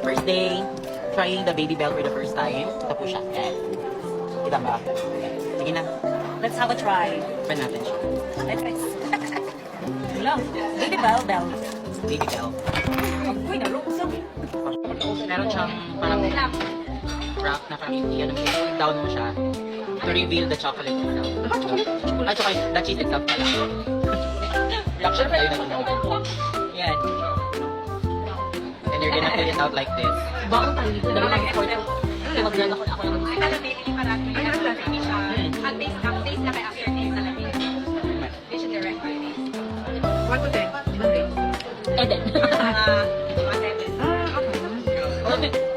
First day, trying the baby bell for the first time. Ito po siya. Yan. Kita ba? Sige na. Let's have a try. Open natin siya. Let's try. Hello. Baby bell bell. Baby bell. Uy, narusog. Meron siyang parang wrap na kamiti. Ano mo, down mo siya to reveal the chocolate itself. At saka the cheese itself pala. Reaction tayo na ito. Yan. And you're gonna fill it out like this. Bakit tayo dito? Dalawa lang ako. Mag-learn ako ng Ay, alam, baby, parati. Ay, alam, hindi siya. Ang taste na kay after taste na lang. Hindi siya direct by taste. 1 to 10. Eden. Mga 7. Okay.